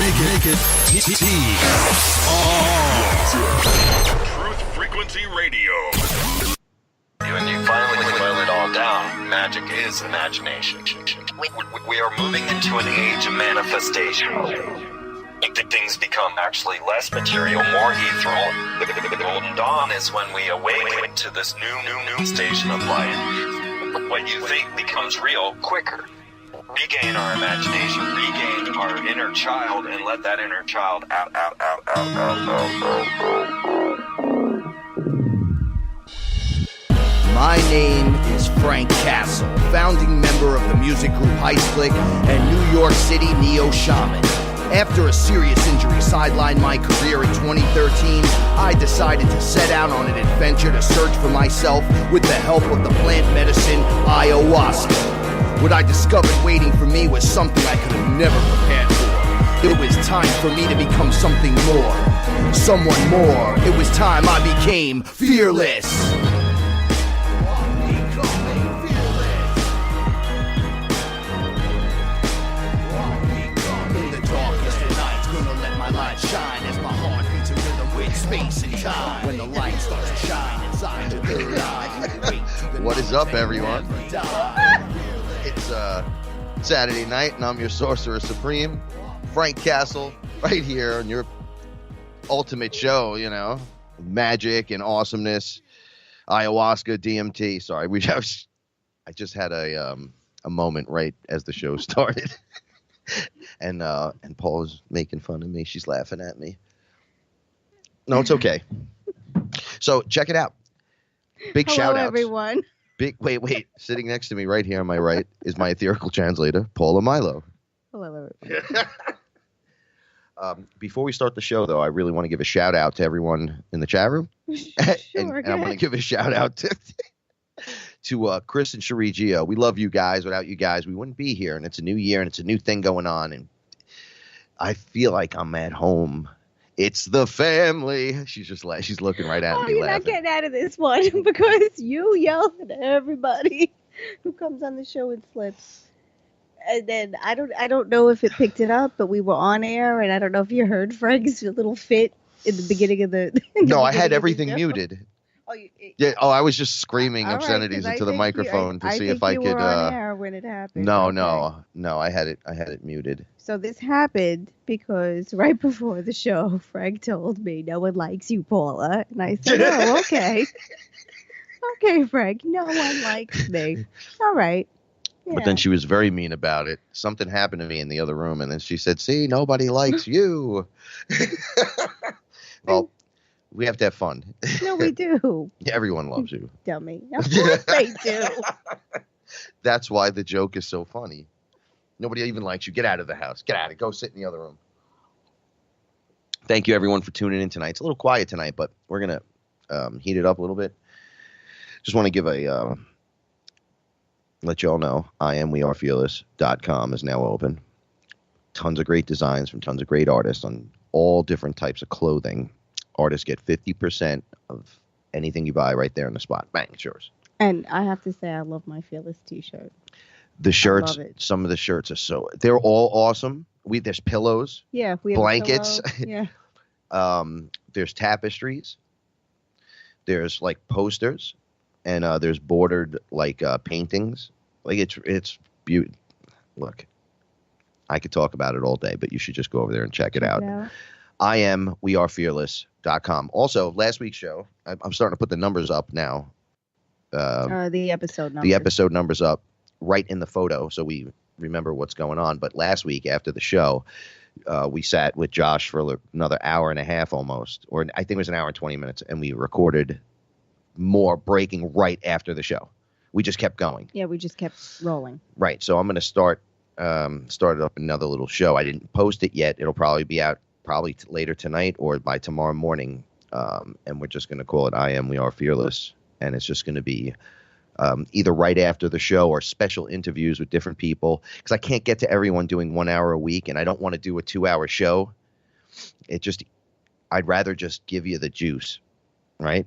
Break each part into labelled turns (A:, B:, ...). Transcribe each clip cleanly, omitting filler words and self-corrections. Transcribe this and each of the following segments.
A: Make it
B: Truth Frequency Radio.
C: When you finally boil it all down, magic is imagination. We are moving into an age of manifestation. Things become actually less material, more ethereal. The golden dawn is when we awaken to this new station of life. What you think becomes real quicker. Regain our imagination, regain our inner child, and let that inner child out.
D: My name is Frank Castle, founding member of the music group Heist Click and New York City Neo Shaman. After a serious injury sidelined my career in 2013, I decided to set out on an adventure to search for myself with the help of the plant medicine Ayahuasca. What I discovered waiting for me was something I could have never prepared for. It was time for me to become something more, someone more. It was time I became fearless. Shine as my heart beats a rhythm with space and time. When the light starts to shine inside your third eye.
E: What is up, everyone? It's Saturday night, and I'm your Sorcerer Supreme, Frank Castle, right here on your ultimate show, you know, magic and awesomeness, ayahuasca, DMT. Sorry, I just had a moment right as the show started. And Paula's making fun of me. She's laughing at me. No, it's okay. So check it out. Big shout out,
F: everyone.
E: Wait. Sitting next to me right here on my right is my Etherical translator, Paula Milo.
F: Hello, everyone.
E: Before we start the show, though, I really want to give a shout out to everyone in the chat room.
F: Sure,
E: and I want to give a shout out to Chris and Cherie Gio. We love you guys. Without you guys, we wouldn't be here. And it's a new year, and it's a new thing going on. And I feel like I'm at home. It's the family. She's looking right at me,
F: you're
E: laughing.
F: not getting out of this one because you yell at everybody who comes on the show and slips. And then I don't know if it picked it up, but we were on air, and I don't know if you heard Frank's little fit in the beginning of the.
E: No, I had everything muted.
F: Yeah.
E: Oh, I was just screaming
F: All
E: obscenities
F: right,
E: into the microphone to see if I could.
F: Were on air when it happened.
E: No,
F: Okay.
E: no, I had it muted.
F: So this happened because right before the show, Frank told me no one likes you, Paula, and I said, "Oh, okay, okay, Frank, no one likes me. All right." Yeah.
E: But then she was very mean about it. Something happened to me in the other room, and then she said, "See, nobody likes you." Well. We have to have fun.
F: No, we do.
E: Everyone loves you.
F: Dummy. Of course they do.
E: That's why the joke is so funny. Nobody even likes you. Get out of the house. Get out. Go sit in the other room. Thank you, everyone, for tuning in tonight. It's a little quiet tonight, but we're going to heat it up a little bit. Just want to give let you all know, wearefearless.com is now open. Tons of great designs from tons of great artists on all different types of clothing. Artists get 50% of anything you buy right there on the spot. Bang, it's yours.
F: And I have to say, I love my Fearless t-shirt.
E: The shirts,
F: love it.
E: Some of the shirts are they're all awesome. There's pillows.
F: Yeah, we have
E: blankets.
F: Yeah.
E: There's tapestries. There's like posters, and there's bordered like paintings. Like it's beautiful. Look, I could talk about it all day, but you should just go over there and check it out. wearefearless.com. Also, last week's show, I'm starting to put the numbers up now.
F: The episode numbers.
E: The episode numbers up right in the photo, so we remember what's going on. But last week after the show, we sat with Josh for another hour and a half almost, or I think it was an hour and 20 minutes, and we recorded more breaking right after the show. We just kept going.
F: Yeah, we just kept rolling.
E: Right. So I'm going to start up another little show. I didn't post it yet. It'll probably be out later tonight or by tomorrow morning. And we're just going to call it We Are Fearless. And it's just going to be either right after the show or special interviews with different people. Because I can't get to everyone doing 1 hour a week, and I don't want to do a 2-hour show. I'd rather just give you the juice, right?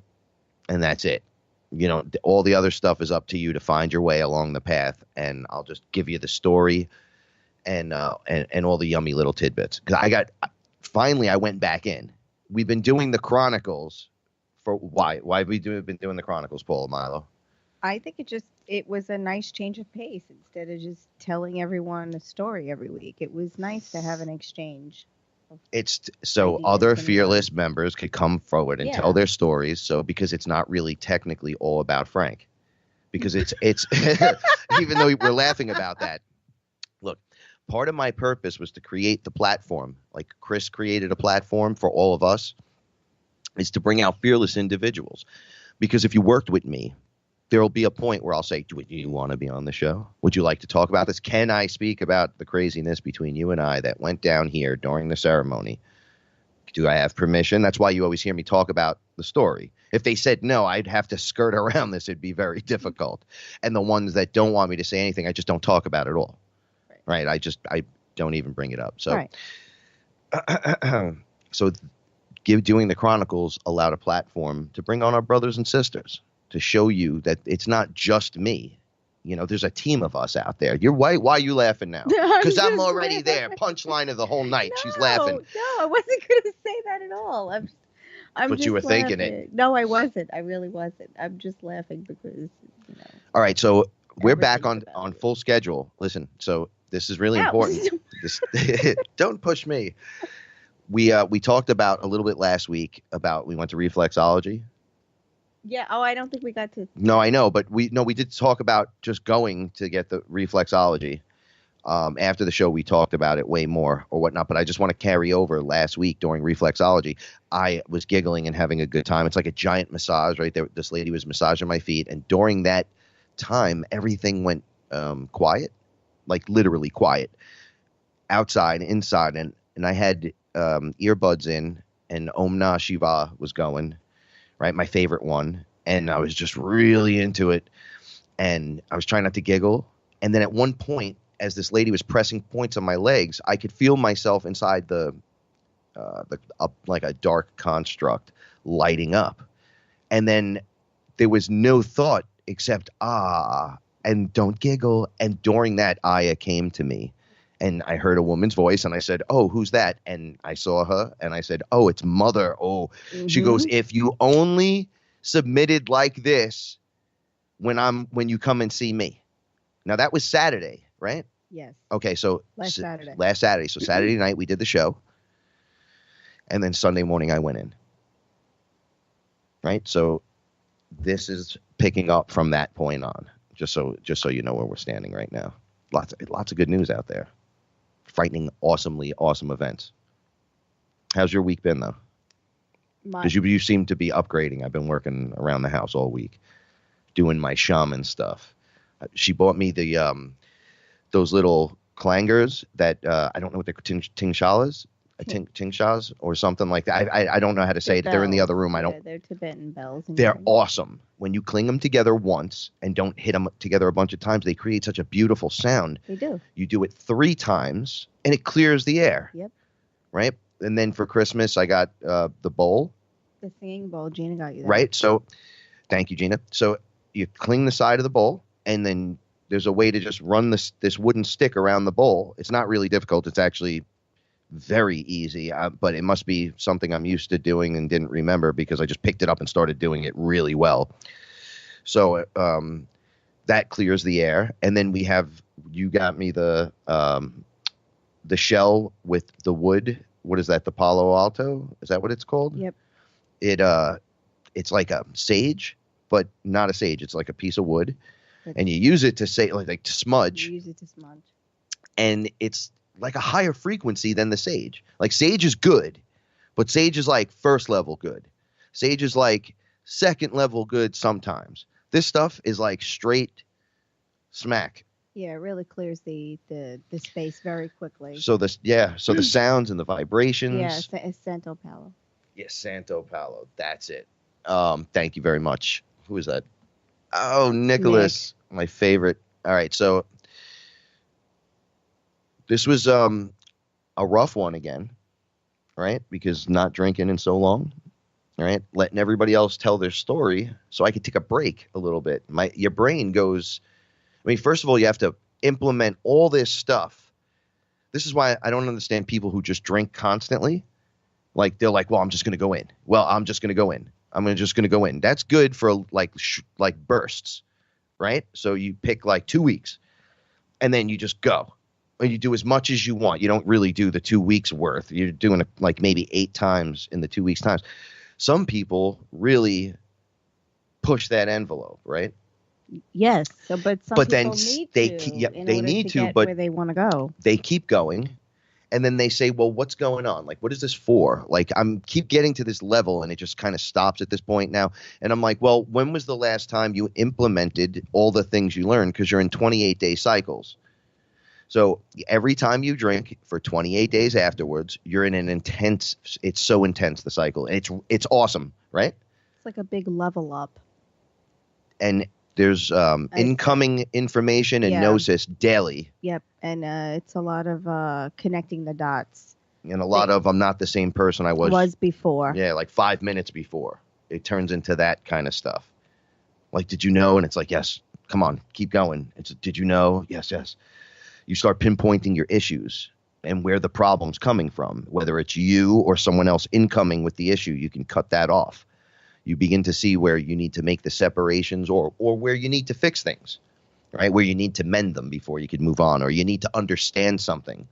E: And that's it. You know, all the other stuff is up to you to find your way along the path, and I'll just give you the story and all the yummy little tidbits. 'Cause finally I went back in. We've been doing the Chronicles for why have we been doing the Chronicles, Paula, Milo?
F: I think it was a nice change of pace instead of just telling everyone a story every week. It was nice to have an exchange.
E: It's so
F: ideas
E: other
F: and
E: FearLess members could come forward and tell their stories. So because it's not really technically all about Frank, because it's even though we're laughing about that. Look, part of my purpose was to create the platform, like Chris created a platform for all of us, is to bring out fearless individuals. Because if you worked with me, there will be a point where I'll say, do you want to be on the show? Would you like to talk about this? Can I speak about the craziness between you and I that went down here during the ceremony? Do I have permission? That's why you always hear me talk about the story. If they said no, I'd have to skirt around this. It'd be very difficult. And the ones that don't want me to say anything, I just don't talk about at all. Right? I don't even bring it up. So, so doing the Chronicles allowed a platform to bring on our brothers and sisters, to show you that it's not just me. You know, there's a team of us out there. Why are you laughing now? Because I'm already there. Punchline of the whole night. She's laughing.
F: No, I wasn't going to say that at all. I'm
E: but
F: just
E: you were
F: laughing.
E: thinking it.
F: No, I wasn't. I really wasn't. I'm just laughing because, you know.
E: All right, so we're back on full schedule. Listen, so this is really important. Don't push me. We talked about a little bit last week about we went to reflexology.
F: Yeah. Oh, I don't think we got to.
E: No, I know, but we did talk about just going to get the reflexology. After the show, we talked about it way more or whatnot, but I just want to carry over last week during reflexology. I was giggling and having a good time. It's like a giant massage right there. This lady was massaging my feet, and during that time, everything went quiet, like literally quiet, outside, inside, and I had earbuds in, and Om Nah Shiva was going. Right, my favorite one, and I was just really into it, and I was trying not to giggle. And then at one point, as this lady was pressing points on my legs, I could feel myself inside like a dark construct lighting up, and then there was no thought except and don't giggle. And during that, Aya came to me, and I heard a woman's voice, and I said, oh, who's that? And I saw her, and I said, oh, it's Mother. Oh, She goes, if you only submitted like this when you come and see me. Now, that was Saturday, right?
F: Yes.
E: Okay, so
F: Last Saturday.
E: Last Saturday. So Saturday night, we did the show, and then Sunday morning, I went in. Right? So this is picking up from that point on, just so you know where we're standing right now. Lots of good news out there. Frightening, awesomely awesome events. How's your week been, though? Because you seem to be upgrading. I've been working around the house all week, doing my shaman stuff. She bought me the those little clangers that I don't know what they're tingshalas, tingshas or something like that. I don't know how to say it. They're in the other room. I don't.
F: Yeah, they're Tibetan bells.
E: They're awesome. When you cling them together once and don't hit them together a bunch of times, they create such a beautiful sound.
F: They do.
E: You do it 3 times, and it clears the air.
F: Yep.
E: Right? And then for Christmas, I got the bowl.
F: The singing bowl. Gina got you that.
E: Right? So, thank you, Gina. So, you cling the side of the bowl, and then there's a way to just run this wooden stick around the bowl. It's not really difficult. It's actually very easy, but it must be something I'm used to doing and didn't remember because I just picked it up and started doing it really well. So that clears the air. And then you got me the shell with the wood. What is that? The Palo Alto? Is that what it's called?
F: Yep.
E: It's like a sage, but not a sage. It's like a piece of wood. And you use it to say like to smudge.
F: You use it to smudge.
E: And it's like a higher frequency than the sage. Like sage is good, but sage is like first level good. Sage is like second level good sometimes. This stuff is like straight smack.
F: Yeah, it really clears the space very quickly.
E: So the sounds and the vibrations.
F: Yeah, it's Santo Palo.
E: Yes, Santo Palo. That's it. Thank you very much. Who is that? Oh, Nicholas, my favorite. All right, so this was a rough one again, right? Because not drinking in so long, right? Letting everybody else tell their story so I could take a break a little bit. Your brain goes, I mean, first of all, you have to implement all this stuff This is why I don't understand people who just drink constantly. Like they're like, well, I'm just going to go in. Well, I'm just going to go in. Just going to go in. That's good for like bursts, right? So you pick like 2 weeks and then you just go. And you do as much as you want. You don't really do the 2 weeks worth. You're doing it like maybe 8 times in the 2 weeks times. Some people really push that envelope, right?
F: Yes. So, but some
E: but then
F: people need
E: they
F: to
E: keep, yep,
F: in
E: they
F: order
E: need
F: to
E: to,
F: get
E: but
F: where they want to go.
E: they keep going. And then they say, well, what's going on? Like, what is this for? Like, I'm keep getting to this level and it just kind of stops at this point now. And I'm like, well, when was the last time you implemented all the things you learned? Because you're in 28-day cycles. So every time you drink for 28 days afterwards, you're in an intense, it's so intense, the cycle. And it's awesome, right?
F: It's like a big level up.
E: And there's incoming information and gnosis daily.
F: Yep. And it's a lot of connecting the dots.
E: And a lot of I'm not the same person I was
F: before.
E: Yeah, like 5 minutes before. It turns into that kind of stuff. Like, did you know? And it's like, yes, come on, keep going. It's did you know? Yes, yes. You start pinpointing your issues and where the problem's coming from, whether it's you or someone else incoming with the issue. You can cut that off. You begin to see where you need to make the separations or where you need to fix things, right? Where you need to mend them before you can move on, or you need to understand something.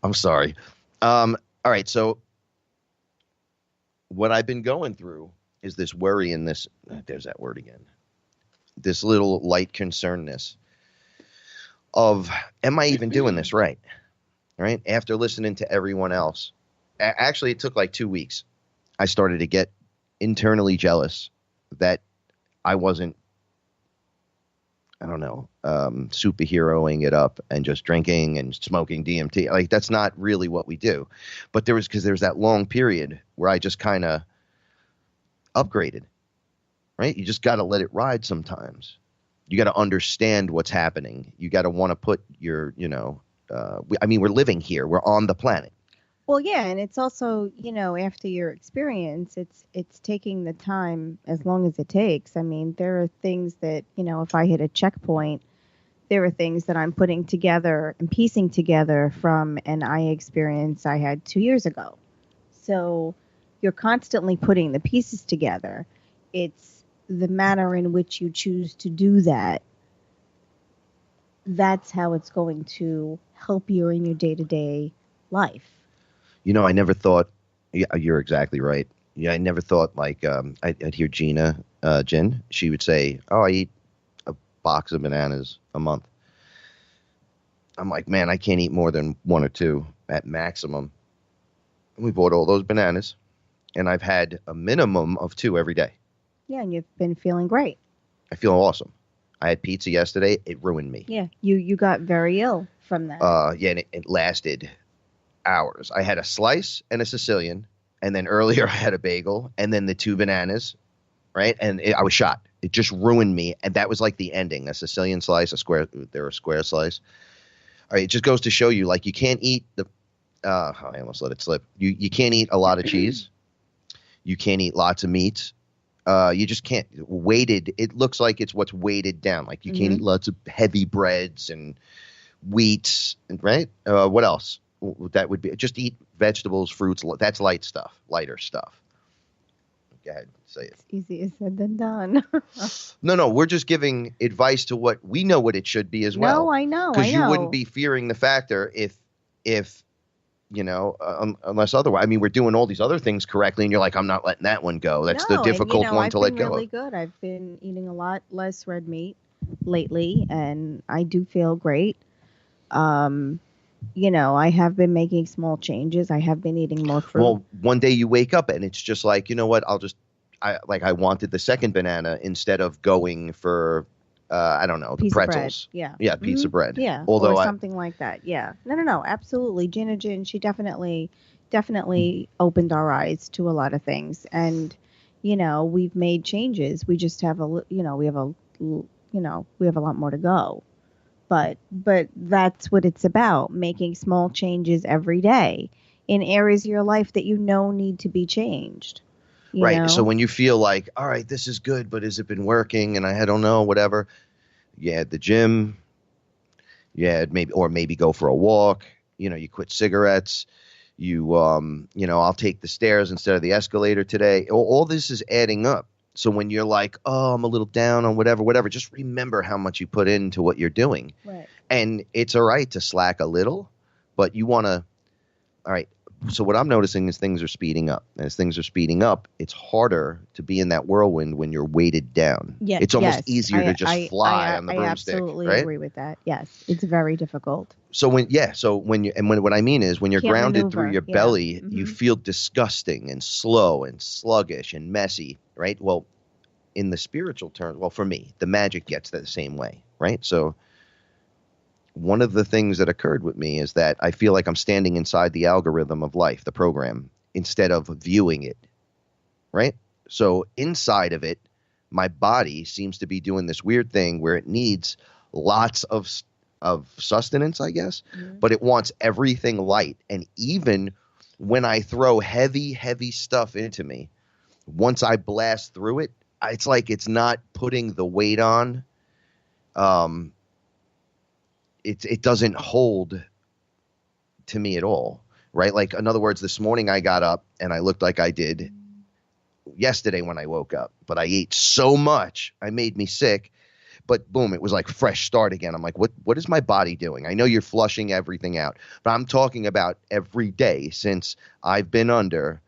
E: I'm sorry. All right. So what I've been going through is this worry and this, there's that word again, this little light concernedness of, am I even doing this right? Right? After listening to everyone else, actually it took like 2 weeks. I started to get internally jealous that I wasn't, I don't know, superheroing it up and just drinking and smoking DMT. Like, that's not really what we do. But because there was that long period where I just kind of upgraded, right? You just got to let it ride sometimes. You got to understand what's happening. You got to want to put your, we're living here. We're on the planet.
F: Well, yeah, and it's also, after your experience, it's taking the time as long as it takes. I mean, there are things that, if I hit a checkpoint, there are things that I'm putting together and piecing together from an eye experience I had 2 years ago. So you're constantly putting the pieces together. It's the manner in which you choose to do that. That's how it's going to help you in your day-to-day life.
E: I never thought, yeah, you're exactly right. Yeah, I never thought like, I'd hear Jen, she would say, oh, I eat a box of bananas a month. I'm like, man, I can't eat more than 1 or 2 at maximum. And we bought all those bananas, and I've had a minimum of 2 every day.
F: Yeah, and you've been feeling great.
E: I feel awesome. I had pizza yesterday. It ruined me.
F: Yeah, you got very ill from that.
E: Yeah, and it lasted hours. I had a slice and a Sicilian, and then earlier I had a bagel, and then the 2 bananas, right? And I was shot. It just ruined me, and that was like the ending. A Sicilian slice, a square slice. All right, it just goes to show you, like, you can't eat the. I almost let it slip. You can't eat a lot of cheese. You can't eat lots of meat. You just can't. Weighted, it looks like it's what's weighted down. Like, you can't eat lots of heavy breads and wheats, right? What else? That would be just eat vegetables, fruits. That's lighter stuff. Go ahead, say it.
F: It's easier said than done.
E: No, we're just giving advice to what we know what it should be as well.
F: No, I know.
E: Because you wouldn't be fearing the factor if unless otherwise. I mean, we're doing all these other things correctly, and you're like, I'm not letting that one go. That's the difficult one to let go of.
F: I've been really good. I've been eating a lot less red meat lately, and I do feel great. I have been making small changes. I have been eating more fruit.
E: Well, one day you wake up and it's just like, you know what? I wanted the second banana instead of going for, I don't know, the pretzels.
F: Yeah.
E: Yeah, pizza bread.
F: Yeah,
E: although
F: or something like that. Yeah. No, absolutely. Gin, she definitely opened our eyes to a lot of things. And, we've made changes. We just have we have a lot more to go. But that's what it's about, making small changes every day in areas of your life that need to be changed. You
E: right.
F: know?
E: So when you feel like, all right, this is good, but has it been working? And I don't know, whatever. You add the gym. You add maybe go for a walk. You quit cigarettes. I'll take the stairs instead of the escalator today. All this is adding up. So when you're like, oh, I'm a little down on whatever, just remember how much you put into what you're doing.
F: Right.
E: And it's all right to slack a little, but you want to, all right. So what I'm noticing is things are speeding up. And as things are speeding up, it's harder to be in that whirlwind when you're weighted down.
F: Yeah,
E: it's almost easier to just fly on the broomstick.
F: I absolutely
E: right?
F: agree with that. Yes, it's very difficult.
E: So what I mean is when you're
F: Can't
E: grounded
F: maneuver,
E: through your
F: yeah.
E: belly,
F: Mhm.
E: you feel disgusting and slow and sluggish and messy, right? Well, in the spiritual terms, well, for me, the magic gets that the same way, right? So one of the things that occurred with me is that I feel like I'm standing inside the algorithm of life, the program, instead of viewing it, right? So inside of it, my body seems to be doing this weird thing where it needs lots of sustenance, I guess, but it wants everything light. And even when I throw heavy stuff into me, once I blast through it, it's like it's not putting the weight on. It doesn't hold to me at all, right? Like, in other words, this morning I got up and I looked like I did yesterday when I woke up, but I ate so much, I made me sick. But boom, it was like fresh start again. I'm like, what is my body doing? I know you're flushing everything out, but I'm talking about every day since I've been under.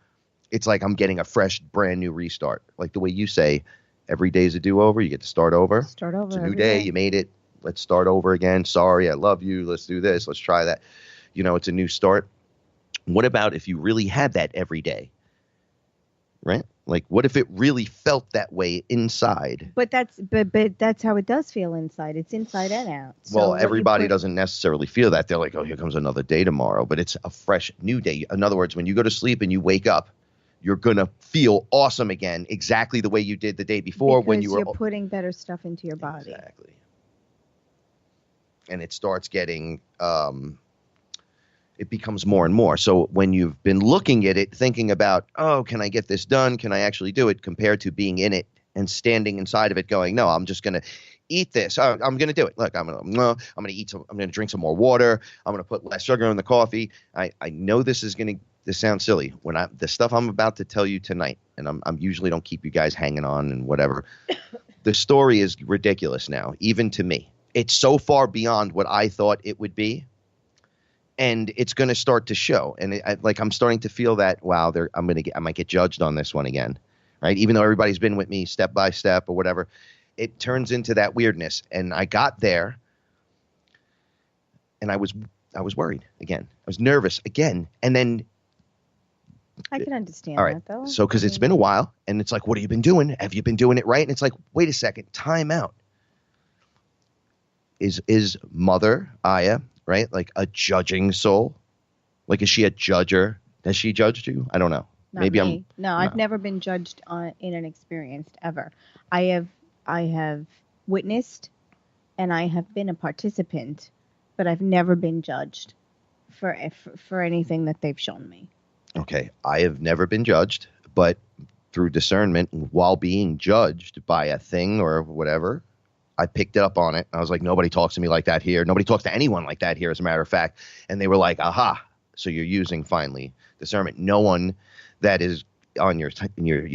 E: It's like I'm getting a fresh, brand new restart. Like the way you say, every day is a do-over. You get to start over.
F: Start over.
E: It's a new
F: every
E: day. You made it. Let's start over again. Sorry, I love you. Let's do this. Let's try that. It's a new start. What about if you really had that every day? Right? Like, what if it really felt that way inside?
F: But that's how it does feel inside. It's inside and out. So
E: well, everybody doesn't necessarily feel that. They're like, oh, here comes another day tomorrow. But it's a fresh new day. In other words, when you go to sleep and you wake up, you're going to feel awesome again, exactly the way you did the day before when you were
F: putting better stuff into your body.
E: Exactly. And it starts getting it becomes more and more. So when you've been looking at it, thinking about, oh, can I get this done? Can I actually do it? Compared to being in it and standing inside of it going, no, I'm just going to eat this. I'm going to do it. Look, I'm going to eat some, I'm going to drink some more water. I'm going to put less sugar in the coffee. I know this sounds silly the stuff I'm about to tell you tonight, and I'm usually don't keep you guys hanging on and whatever. The story is ridiculous now, even to me. It's so far beyond what I thought it would be. And it's going to start to show. And I'm starting to feel that, wow, I might get judged on this one again, right? Even though everybody's been with me step by step or whatever, it turns into that weirdness. And I got there and I was worried again. I was nervous again. And then
F: I can understand
E: all right,
F: that, though.
E: So because it's been a while and it's like, what have you been doing? Have you been doing it right? And it's like, wait a second, time out. Is Mother Aya, right? Like a judging soul? Like, is she a judger? Has she judged you? I don't know.
F: I've never been judged in an experience ever. I have witnessed and I have been a participant, but I've never been judged for anything that they've shown me.
E: Okay. I have never been judged, but through discernment, while being judged by a thing or whatever, I picked up on it. I was like, nobody talks to me like that here. Nobody talks to anyone like that here, as a matter of fact. And they were like, aha. So you're using, finally, discernment. No one that is on your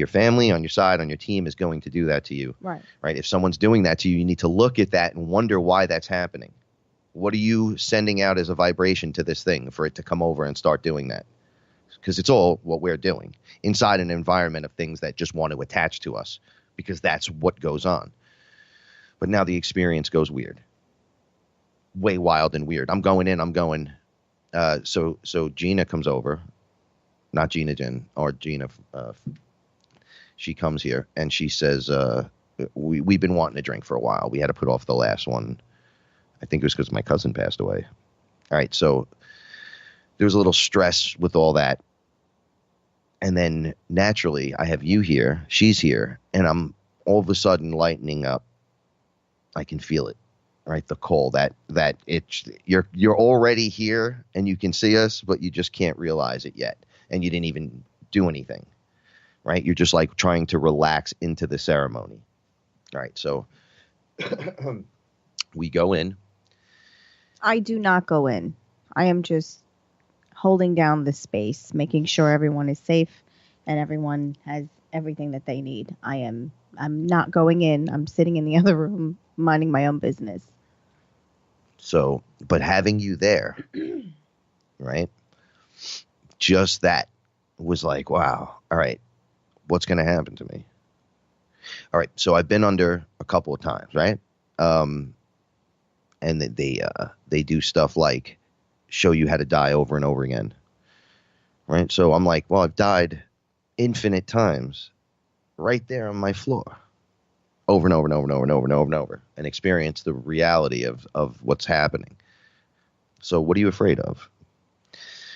E: family, on your side, on your team is going to do that to you.
F: Right.
E: Right. If someone's doing that to you, you need to look at that and wonder why that's happening. What are you sending out as a vibration to this thing for it to come over and start doing that? Because it's all what we're doing inside an environment of things that just want to attach to us, because that's what goes on. But now the experience goes weird, way wild and weird. I'm going. So Gina comes over, not Gina Jen or Gina. She comes here and she says, we've been wanting to drink for a while. We had to put off the last one. I think it was because my cousin passed away. All right. So there was a little stress with all that. And then naturally I have you here, she's here, and I'm all of a sudden lightening up. I can feel it, right? The call that you're already here and you can see us, but you just can't realize it yet. And you didn't even do anything, right? You're just like trying to relax into the ceremony. All right. So We go in.
F: I do not go in. I am just holding down the space, making sure everyone is safe and everyone has everything that they need. I'm not going in. I'm sitting in the other room, minding my own business.
E: So, but having you there, right? Just that was like, wow, all right, what's going to happen to me? All right, so I've been under a couple of times, right? And they do stuff like show you how to die over and over again, right? So I'm like, well, I've died infinite times right there on my floor over and over and over and over and over and over and over and experience the reality of what's happening. So what are you afraid of?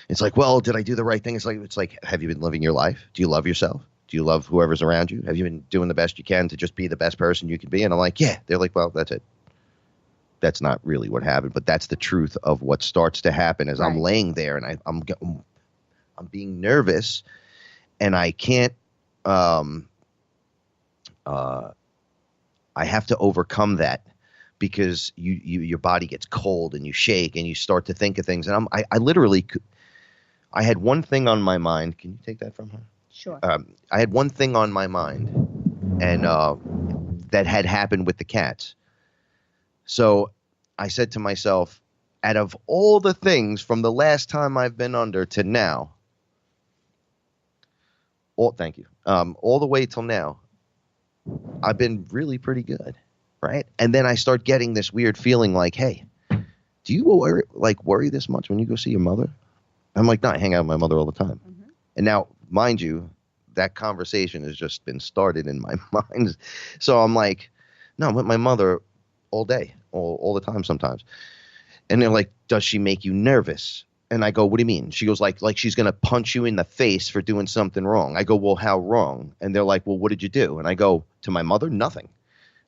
E: It's like, well, did I do the right thing? It's like, have you been living your life? Do you love yourself? Do you love whoever's around you? Have you been doing the best you can to just be the best person you can be? And I'm like, yeah. They're like, well, that's it. That's not really what happened, but that's the truth of what starts to happen as I'm laying there and I'm being nervous and I can't, I have to overcome that because your body gets cold and you shake and you start to think of things. And I literally, I had one thing on my mind. Can you take that from her?
F: Sure.
E: I had one thing on my mind and that had happened with the cats. So I said to myself, out of all the things from the last time I've been under to now, thank you, all the way till now, I've been really pretty good, right? And then I start getting this weird feeling like, hey, do you worry this much when you go see your mother? I'm like, no, I hang out with my mother all the time. Mm-hmm. And now, mind you, that conversation has just been started in my mind. So I'm like, no, I'm with my mother all day, all the time sometimes. And they're like, does she make you nervous? And I go, what do you mean? She goes like she's going to punch you in the face for doing something wrong. I go, well, how wrong? And they're like, well, what did you do? And I go, to my mother, nothing.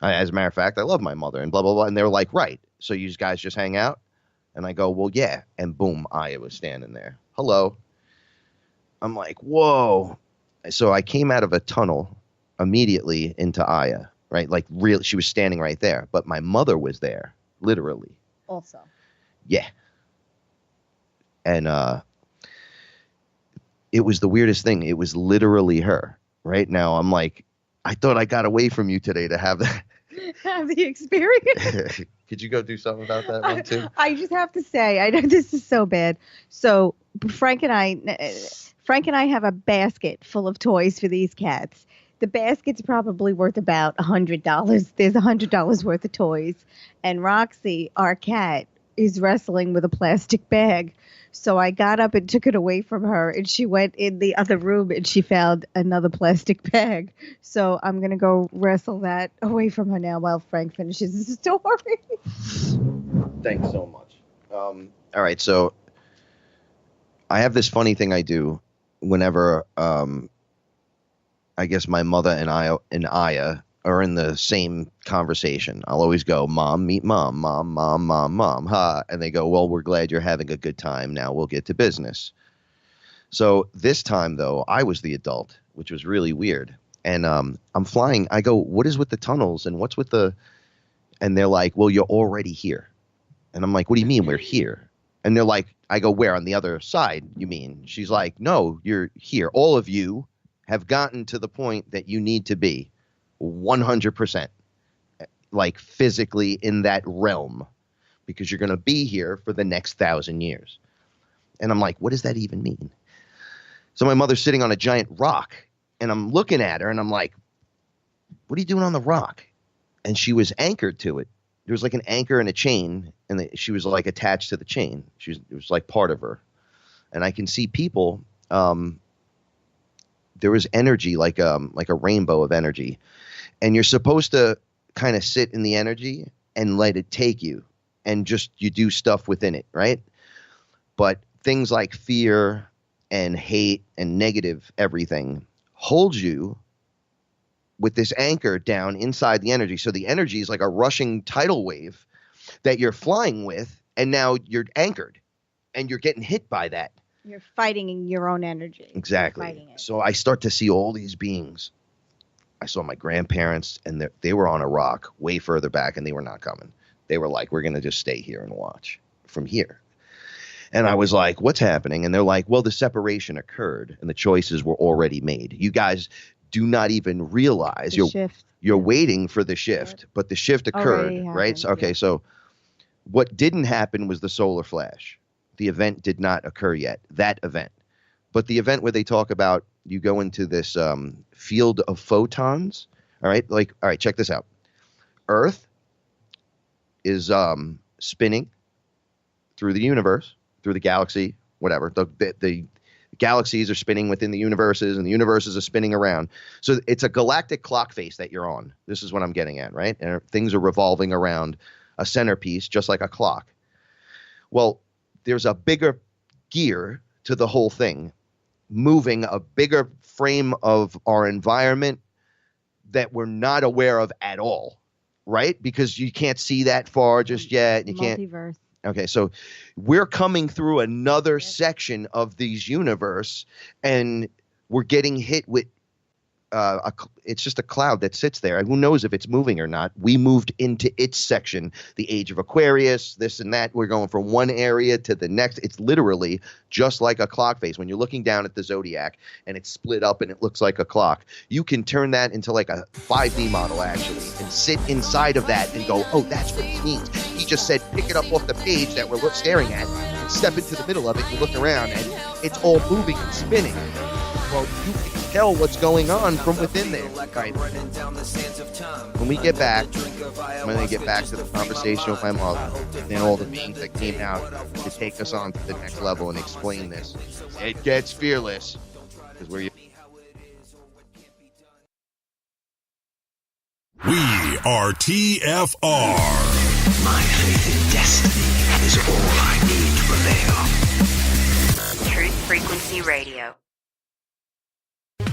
E: As a matter of fact, I love my mother and blah, blah, blah. And they're like, right. So you guys just hang out? And I go, well, yeah. And boom, Aya was standing there. Hello. I'm like, whoa. So I came out of a tunnel immediately into Aya, right? Like real, she was standing right there, but my mother was there, literally.
F: Also.
E: Yeah. And it was the weirdest thing. It was literally her. Right now, I'm like, I thought I got away from you today to have that.
F: Have the experience.
E: Could you go do something about that one too?
F: I just have to say, I know this is so bad. So Frank and I have a basket full of toys for these cats. The basket's probably worth about $100. There's $100 worth of toys. And Roxy, our cat, is wrestling with a plastic bag. So I got up and took it away from her, and she went in the other room and she found another plastic bag. So I'm going to go wrestle that away from her now while Frank finishes his story.
E: Thanks so much. All right. So I have this funny thing I do whenever I guess my mother and Aya are in the same conversation. I'll always go, Mom, meet Mom, Mom, Mom, Mom, Mom, ha. And they go, well, we're glad you're having a good time. Now we'll get to business. So this time, though, I was the adult, which was really weird. And I'm flying. I go, what is with the tunnels and what's with the... And they're like, well, you're already here. And I'm like, what do you mean we're here? And they're like, I go, where? On the other side, you mean? She's like, no, you're here. All of you have gotten to the point that you need to be 100%, like physically in that realm, because you're going to be here for the next 1,000 years. And I'm like, what does that even mean? So my mother's sitting on a giant rock, and I'm looking at her, and I'm like, what are you doing on the rock? And she was anchored to it. There was like an anchor and a chain, and she was like attached to the chain. It was like part of her. And I can see people, there was energy, like a rainbow of energy. And you're supposed to kind of sit in the energy and let it take you, and just you do stuff within it, right? But things like fear and hate and negative everything holds you with this anchor down inside the energy. So the energy is like a rushing tidal wave that you're flying with, and now you're anchored and you're getting hit by that.
F: You're fighting in your own energy.
E: Exactly. So I start to see all these beings. I saw my grandparents, and they were on a rock way further back, and they were not coming. They were like, we're going to just stay here and watch from here. And I was like, what's happening? And they're like, well, the separation occurred and the choices were already made. You guys do not even realize you're waiting for the shift, but the shift occurred, right? So, okay, so what didn't happen was the solar flash. The event did not occur yet, that event. But the event where they talk about you go into this field of photons, all right? Like, all right, check this out. Earth is spinning through the universe, through the galaxy, whatever. The galaxies are spinning within the universes, and the universes are spinning around. So it's a galactic clock face that you're on. This is what I'm getting at, right? And things are revolving around a centerpiece, just like a clock. Well, there's a bigger gear to the whole thing, moving a bigger frame of our environment that we're not aware of at all, right? Because you can't see that far just yet. You
F: Multiverse.
E: Okay, so we're coming through another section of these universe, and we're getting hit with it's just a cloud that sits there. Who knows if it's moving or not? We moved into its section, the age of Aquarius, this and that. We're going from one area to the next. It's literally just like a clock face. When you're looking down at the zodiac and it's split up and it looks like a clock, you can turn that into like a 5D model actually and sit inside of that and go, oh, that's what he means. He just said pick it up off the page that we're staring at and step into the middle of it and look around and it's all moving and spinning. Well, you can tell what's going on from within there. Right. When we get back, I'm going to get back to the conversation with my mother and all the beings that came out to take us on to the next level and explain this. It gets fearless. Because we're...
B: We are TFR.
A: My faith in destiny is all I need to prevail.
G: Truth Frequency Radio.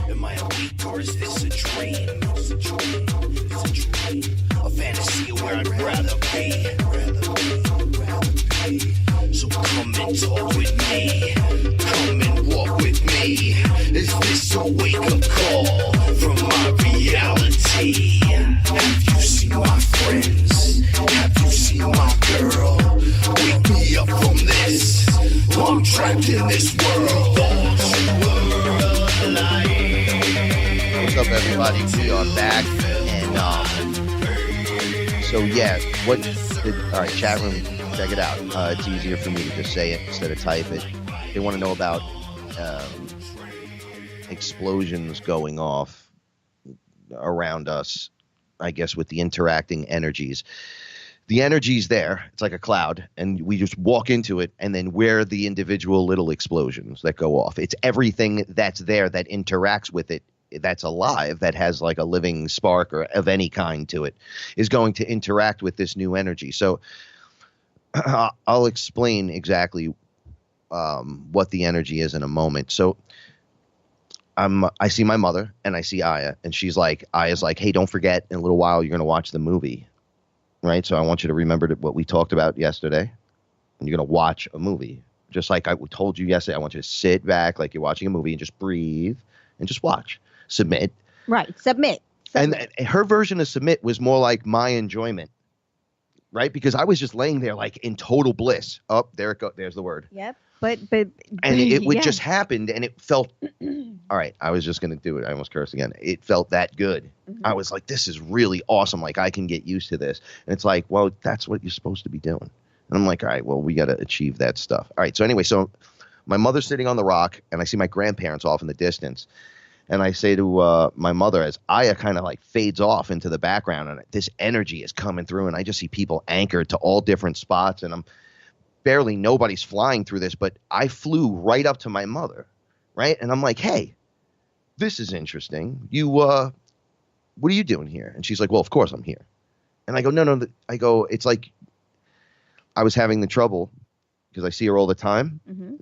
A: Am I awake or is this a dream? It's a dream. It's a dream. A fantasy where I'd rather be. So come and talk with me. Come and walk with me. Is this a wake-up call from my reality? Have you seen my friends? Have you seen my girl? Wake me up from this. I'm trapped in this world.
E: What's up, everybody? We are back, and so yeah, all right, chat room, check it out. It's easier for me to just say it instead of type it. They want to know about explosions going off around us, I guess, with the interacting energies. The energy's there. It's like a cloud, and we just walk into it, and then we're the individual little explosions that go off. It's everything that's there that interacts with it, that's alive, that has like a living spark or of any kind to it, is going to interact with this new energy. So I'll explain exactly what the energy is in a moment. So I see my mother and I see Aya, and Aya's like, hey, don't forget, in a little while you're going to watch the movie, right? So I want you to remember what we talked about yesterday, and you're going to watch a movie. Just like I told you yesterday, I want you to sit back like you're watching a movie and just breathe and just watch. Submit.
F: Right. Submit.
E: And her version of submit was more like my enjoyment, right? Because I was just laying there like in total bliss. Oh, there it goes. There's the word.
F: Yep. But
E: and it would just happened, and it felt all right. I was just going to do it. I almost cursed again. It felt that good. Mm-hmm. I was like, this is really awesome. Like, I can get used to this. And it's like, well, that's what you're supposed to be doing. And I'm like, all right, well, we got to achieve that stuff. All right. So anyway, so my mother's sitting on the rock, and I see my grandparents off in the distance. And I say to my mother, as Aya kind of like fades off into the background, and this energy is coming through, and I just see people anchored to all different spots, and nobody's flying through this, but I flew right up to my mother, right? And I'm like, hey, this is interesting. What are you doing here? And she's like, well, of course I'm here. And I go, no. I go, it's like I was having the trouble, because I see her all the time,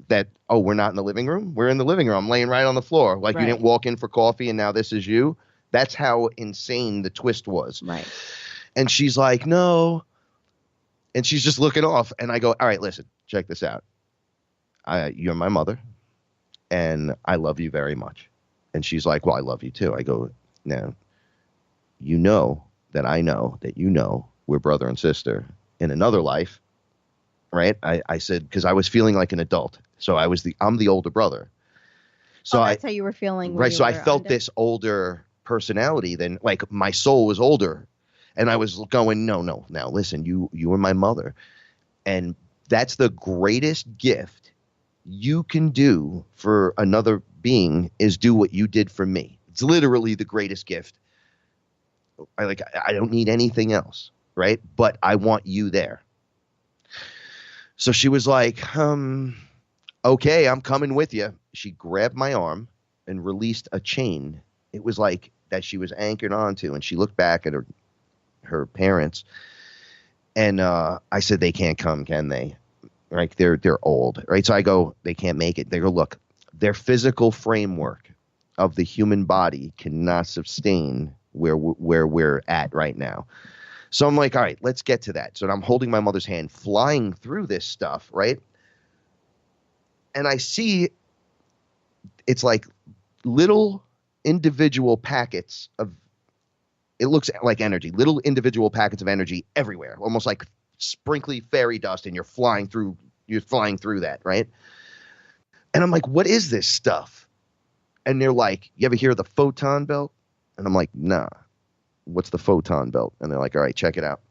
E: that, oh, we're not in the living room. We're in the living room. I'm laying right on the floor. Like, you didn't walk in for coffee and now this is you. That's how insane the twist was.
F: Right.
E: And she's like, no. And she's just looking off. And I go, all right, listen, check this out. You're my mother, and I love you very much. And she's like, well, I love you too. I go, now, you know that I know that you know we're brother and sister in another life, right? I said, because I was feeling like an adult. So I'm the older brother. So
F: that's how you were feeling.
E: Right. So I felt this older personality than, like, my soul was older. And I was going, no, now listen, you were my mother. And that's the greatest gift you can do for another being, is do what you did for me. It's literally the greatest gift. I don't need anything else, right? But I want you there. So she was like, okay, I'm coming with you. She grabbed my arm and released a chain. It was like that she was anchored onto, and she looked back at her parents, and I said, they can't come, can they? Right? They're old, right? So I go, they can't make it. They go, look, their physical framework of the human body cannot sustain where we're at right now. So I'm like, all right, let's get to that. So I'm holding my mother's hand, flying through this stuff, right? And I see it's like little individual packets of, it looks like energy, little individual packets of energy everywhere, almost like sprinkly fairy dust, and you're flying through that, right? And I'm like, what is this stuff? And they're like, you ever hear of the photon belt? And I'm like, nah, what's the photon belt? And they're like, all right, check it out.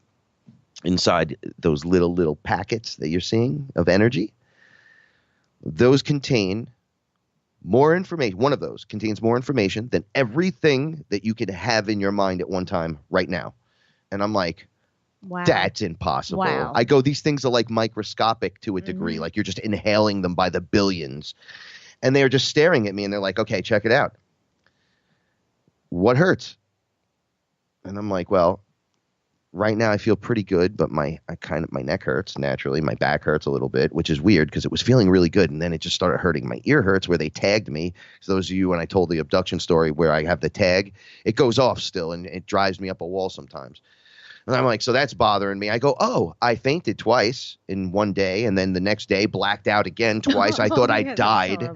E: Inside those little packets that you're seeing of energy, those contain more information. One of those contains more information than everything that you could have in your mind at one time right now. And I'm like, wow, that's impossible. Wow. I go, these things are like microscopic to a degree. Like, you're just inhaling them by the billions. And they're just staring at me, and they're like, okay, check it out. What hurts? And I'm like, well, right now I feel pretty good, but my neck hurts naturally. My back hurts a little bit, which is weird because it was feeling really good, and then it just started hurting. My ear hurts where they tagged me. So those of you, when I told the abduction story where I have the tag, it goes off still, and it drives me up a wall sometimes. And I'm like, so that's bothering me. I go, oh, I fainted twice in one day, and then the next day blacked out again twice. I thought I died.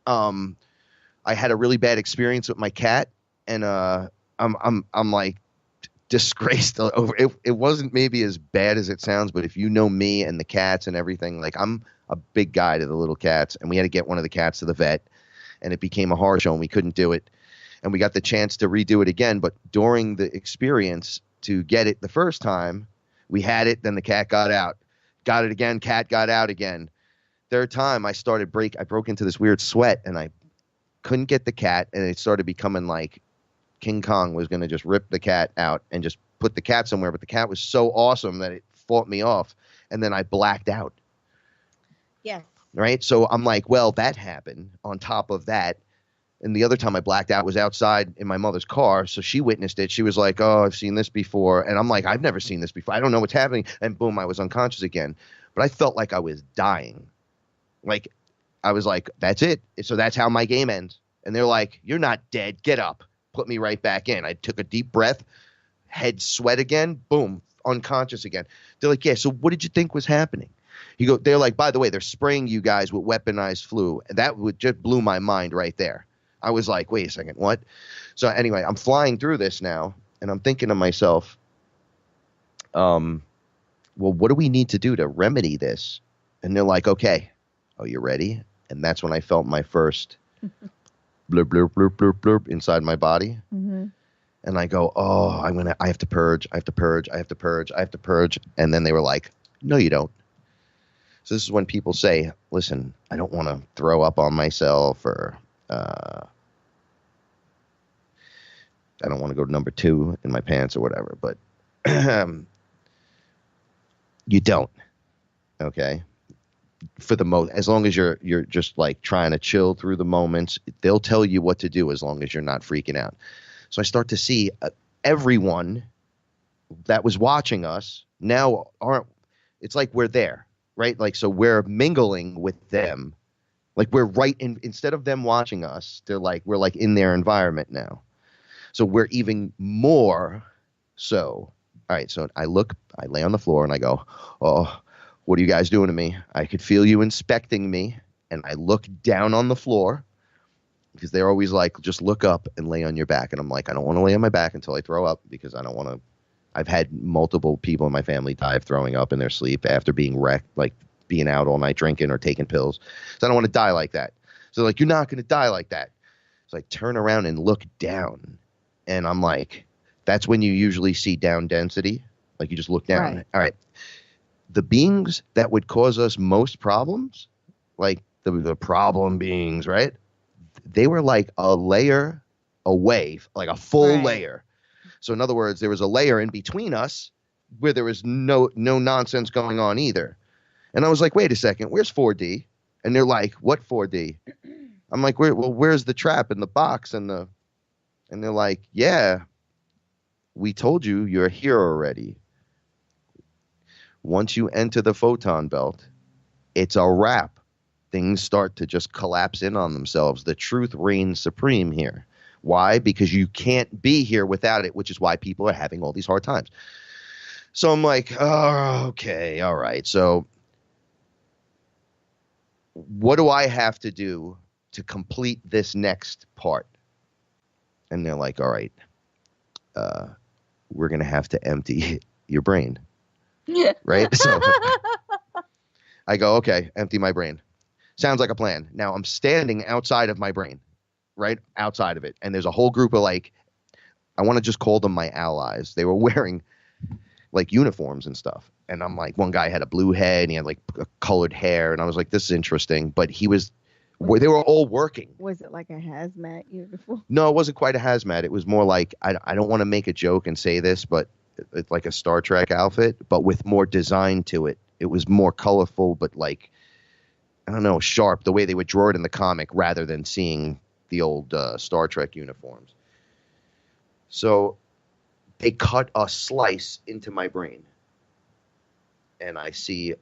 E: I had a really bad experience with my cat, and I'm like disgraced over it. It wasn't maybe as bad as it sounds, but if you know me and the cats and everything, like, I'm a big guy to the little cats, and we had to get one of the cats to the vet, and it became a horror show, and we couldn't do it, and we got the chance to redo it again. But during the experience to get it the first time, we had it, then the cat got out, got it again, cat got out again. Third time I broke into this weird sweat, and I couldn't get the cat, and it started becoming like King Kong was going to just rip the cat out and just put the cat somewhere. But the cat was so awesome that it fought me off, and then I blacked out.
F: Yes.
E: Right? So I'm like, well, that happened on top of that. And the other time I blacked out was outside in my mother's car. So she witnessed it. She was like, oh, I've seen this before. And I'm like, I've never seen this before. I don't know what's happening. And boom, I was unconscious again. But I felt like I was dying. Like, I was like, that's it. So that's how my game ends. And they're like, you're not dead. Get up. Put me right back in. I took a deep breath, head sweat again, boom, unconscious again. They're like, yeah, so what did you think was happening? They're like, by the way, they're spraying you guys with weaponized flu. That just blew my mind right there. I was like, wait a second, what? So anyway, I'm flying through this now, and I'm thinking to myself, well, what do we need to do to remedy this? And they're like, okay, are you ready? And that's when I felt my first blurp, blurp, blurp, blurp, blurp inside my body. Mm-hmm. And I go, oh, I have to purge. I have to purge. I have to purge. I have to purge. And then they were like, no, you don't. So this is when people say, listen, I don't want to throw up on myself, or I don't want to go to number 2 in my pants or whatever, but you don't. Okay. For the most, as long as you're just like trying to chill through the moments, they'll tell you what to do as long as you're not freaking out. So I start to see everyone that was watching us now it's like we're there, right? Like, so we're mingling with them. Like, we're right in, instead of them watching us, we're like in their environment now. So we're even more so. All right. So I lay on the floor and I go, oh, what are you guys doing to me? I could feel you inspecting me. And I look down on the floor, because they're always like, just look up and lay on your back. And I'm like, I don't want to lay on my back until I throw up, because I don't want to I've had multiple people in my family die of throwing up in their sleep after being wrecked, like being out all night drinking or taking pills. So I don't want to die like that. So like, you're not going to die like that. So I turn around and look down, and I'm like, that's when you usually see down density. Like you just look down.
F: Right.
E: All right. The beings that would cause us most problems, like the problem beings, right? They were like a layer away, like a full layer. So in other words, there was a layer in between us where there was no nonsense going on either. And I was like, wait a second, where's 4D? And they're like, what 4D? I'm like, where's the trap in the box? And they're like, yeah, we told you you're here already. Once you enter the photon belt, it's a wrap. Things start to just collapse in on themselves. The truth reigns supreme here. Why? Because you can't be here without it, which is why people are having all these hard times. So I'm like, oh, okay, all right. So what do I have to do to complete this next part? And they're like, all right, we're going to have to empty your brain. Right? So I go, okay, empty my brain. Sounds like a plan. Now I'm standing outside of my brain, right? Outside of it. And there's a whole group of like, I want to just call them my allies. They were wearing like uniforms and stuff. And I'm like, one guy had a blue head and he had like colored hair. And I was like, this is interesting. But they were all working.
F: Was it like a hazmat uniform?
E: No, it wasn't quite a hazmat. It was more like, I don't want to make a joke and say this, but it's like a Star Trek outfit, but with more design to it. It was more colorful, but like, I don't know, sharp, the way they would draw it in the comic rather than seeing the old Star Trek uniforms. So they cut a slice into my brain. And I see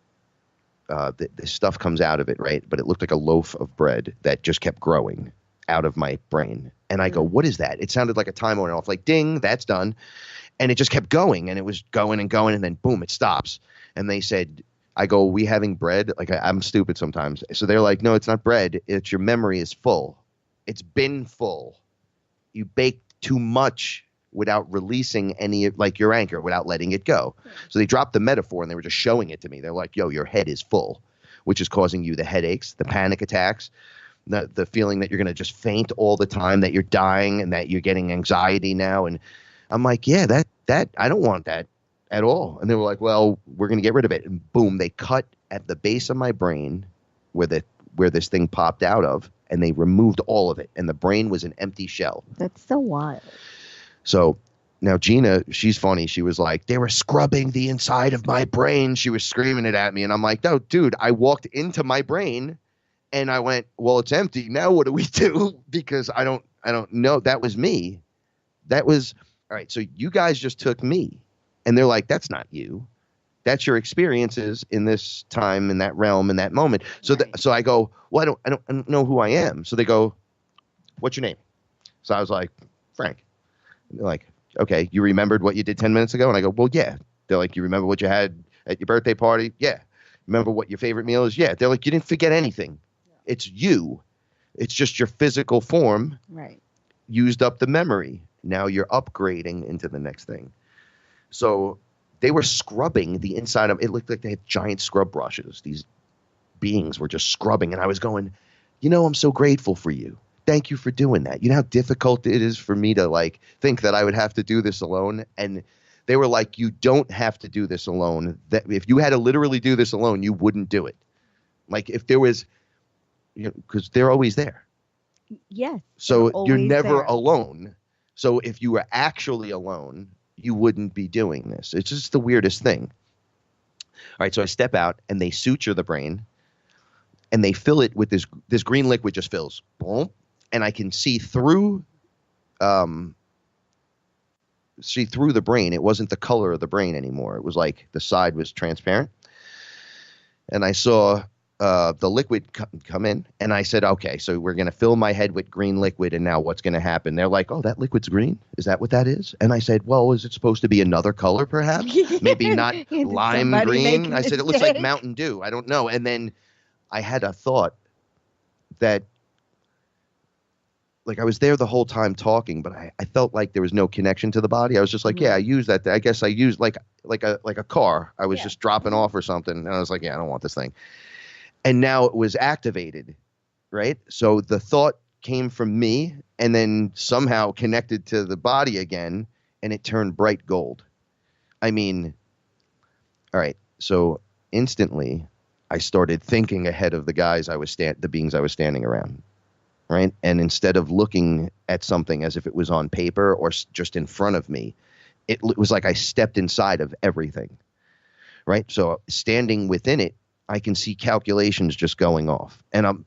E: this stuff comes out of it, right? But it looked like a loaf of bread that just kept growing out of my brain. And I go, what is that? It sounded like a timer went off, like ding, that's done. And it just kept going, and it was going and going, and then boom, it stops. And they said, I go, we having bread? Like, I'm stupid sometimes. So they're like, no, it's not bread. It's your memory is full. It's been full. You baked too much without releasing any, like your anchor, without letting it go. So they dropped the metaphor, and they were just showing it to me. They're like, yo, your head is full, which is causing you the headaches, the panic attacks, the feeling that you're going to just faint all the time, that you're dying, and that you're getting anxiety now. And I'm like, yeah, that I don't want that at all. And they were like, well, we're going to get rid of it. And boom, they cut at the base of my brain where this thing popped out of, and they removed all of it. And the brain was an empty shell.
F: That's so wild.
E: So now Gina, she's funny. She was like, they were scrubbing the inside of my brain. She was screaming it at me. And I'm like, no, dude, I walked into my brain and I went, well, it's empty. Now what do we do? Because I don't know. That was me. That was, all right. So you guys just took me. And they're like, that's not you. That's your experiences in this time, in that realm, in that moment. So
F: Right.
E: So I go, well, I don't know who I am. So they go, what's your name? So I was like, Frank. And they're like, okay, you remembered what you did 10 minutes ago? And I go, well, yeah. They're like, you remember what you had at your birthday party? Yeah. Remember what your favorite meal is? Yeah. They're like, you didn't forget anything. It's you. It's just your physical form
F: Right.
E: used up the memory. Now you're upgrading into the next thing. So they were scrubbing the inside of it. Looked like they had giant scrub brushes. These beings were just scrubbing. And I was going, I'm so grateful for you. Thank you for doing that. You know how difficult it is for me to like think that I would have to do this alone. And they were like, you don't have to do this alone. That if you had to literally do this alone, you wouldn't do it. Like if there was, because they're always there.
F: Yes.
E: So
F: they're
E: you're
F: always
E: never
F: there.
E: alone. So if you were actually alone, you wouldn't be doing this. It's just the weirdest thing. All right, so I step out and they suture the brain and they fill it with this green liquid just fills. Boom. And I can see through the brain. It wasn't the color of the brain anymore. It was like the side was transparent. And I saw the liquid come in, and I said, okay, so we're going to fill my head with green liquid, and now what's going to happen? They're like, oh, that liquid's green? Is that what that is? And I said, well, is it supposed to be another color, perhaps? Maybe not
F: Did
E: lime
F: somebody
E: green?
F: make a
E: I said, it looks like
F: mistake?
E: Mountain Dew. I don't know. And then I had a thought that, I was there the whole time talking, but I felt like there was no connection to the body. I was just like,
F: Mm-hmm.
E: yeah, I used that. I guess I used like a car. I was
F: Yeah.
E: just dropping off or something. And I was like, yeah, I don't want this thing. And now it was activated, right? So the thought came from me and then somehow connected to the body again, and it turned bright gold. I mean, all right. So instantly I started thinking ahead of the guys the beings I was standing around. Right. And instead of looking at something as if it was on paper or just in front of me, it was like I stepped inside of everything. Right. So standing within it, I can see calculations just going off, and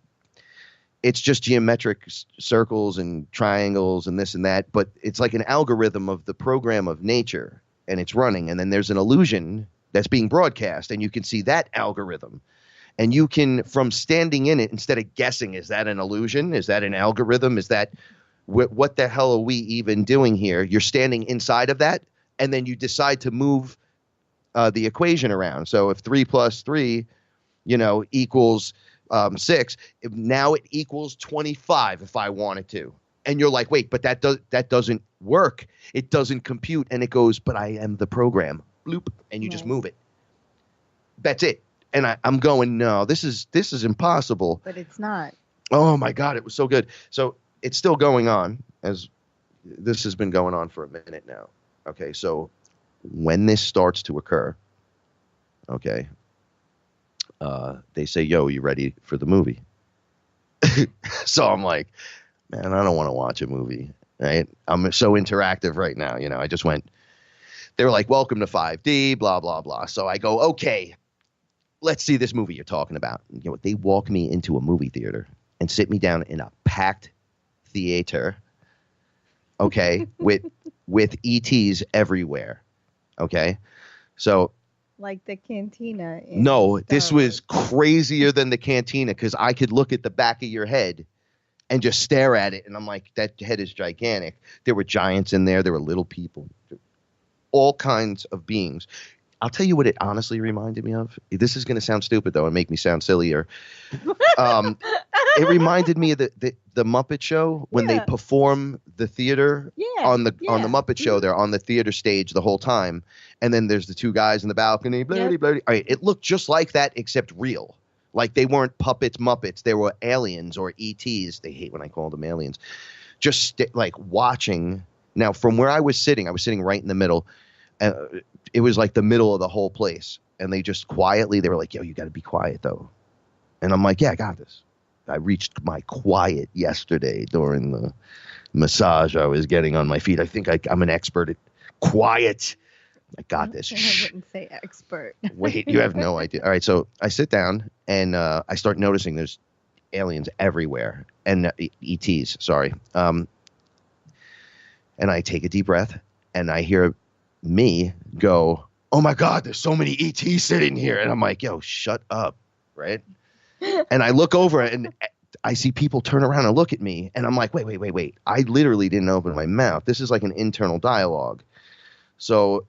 E: it's just geometric circles and triangles and this and that. But it's like an algorithm of the program of nature, and it's running. And then there's an illusion that's being broadcast, and you can see that algorithm. And you can, from standing in it, instead of guessing, is that an illusion? Is that an algorithm? Is that what the hell are we even doing here? You're standing inside of that, and then you decide to move the equation around. So if 3 plus 3, equals 6, now it equals 25 if I wanted to. And you're like, wait, but that doesn't work. It doesn't compute. And it goes, but I am the program. Bloop, and you just move it. That's it. And I'm going, no, this is impossible.
F: But it's not.
E: Oh my God, it was so good. So it's still going on, as this has been going on for a minute now. Okay, so when this starts to occur, okay, they say, yo, you ready for the movie? So I'm like, man, I don't want to watch a movie, right? I'm so interactive right now. I just went, they were like, welcome to 5D, blah, blah, blah. So I go, okay, let's see this movie you're talking about. They walk me into a movie theater and sit me down in a packed theater, okay, with ETs everywhere, okay? So
F: like the cantina. In
E: no,
F: Star
E: this
F: Wars.
E: was crazier than the cantina, because I could look at the back of your head and just stare at it, and I'm like, that head is gigantic. There were giants in there. There were little people, all kinds of beings. I'll tell you what it honestly reminded me of. This is going to sound stupid, though, and make me sound sillier. It reminded me of the Muppet Show when they perform the theater on the Muppet Show. They're on the theater stage the whole time, and then there's the two guys in the balcony. Blah, blah, blah. All right, it looked just like that, except real. Like they weren't puppets, Muppets. They were aliens or ETs. They hate when I call them aliens. Just like watching. Now, from where I was sitting right in the middle. It was like the middle of the whole place. And they just quietly, they were like, yo, you got to be quiet, though. And I'm like, yeah, I got this. I reached my quiet yesterday during the massage I was getting on my feet. I think I'm an expert at quiet. I got this.
F: I wouldn't say expert.
E: Wait, you have no idea. All right, so I sit down and I start noticing there's aliens everywhere. And ETs, sorry. And I take a deep breath and I hear me go, oh my God, there's so many ETs sitting here. And I'm like, yo, shut up, right? And I look over and I see people turn around and look at me. And I'm like, wait. I literally didn't open my mouth. This is like an internal dialogue. So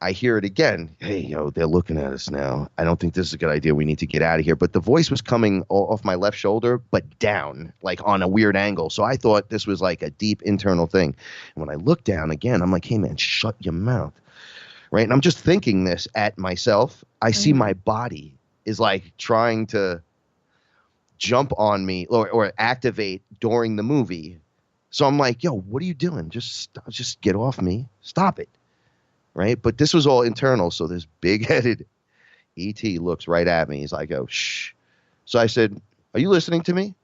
E: I hear it again. Hey, yo, they're looking at us now. I don't think this is a good idea. We need to get out of here. But the voice was coming off my left shoulder, but down, like on a weird angle. So I thought this was like a deep internal thing. And when I look down again, I'm like, hey, man, shut your mouth. Right. And I'm just thinking this at myself. I see my body is like trying to jump on me or activate during the movie. So I'm like, yo, what are you doing? Just get off me. Stop it. Right. But this was all internal. So this big-headed ET looks right at me. He's like, oh, shh. So I said, are you listening to me?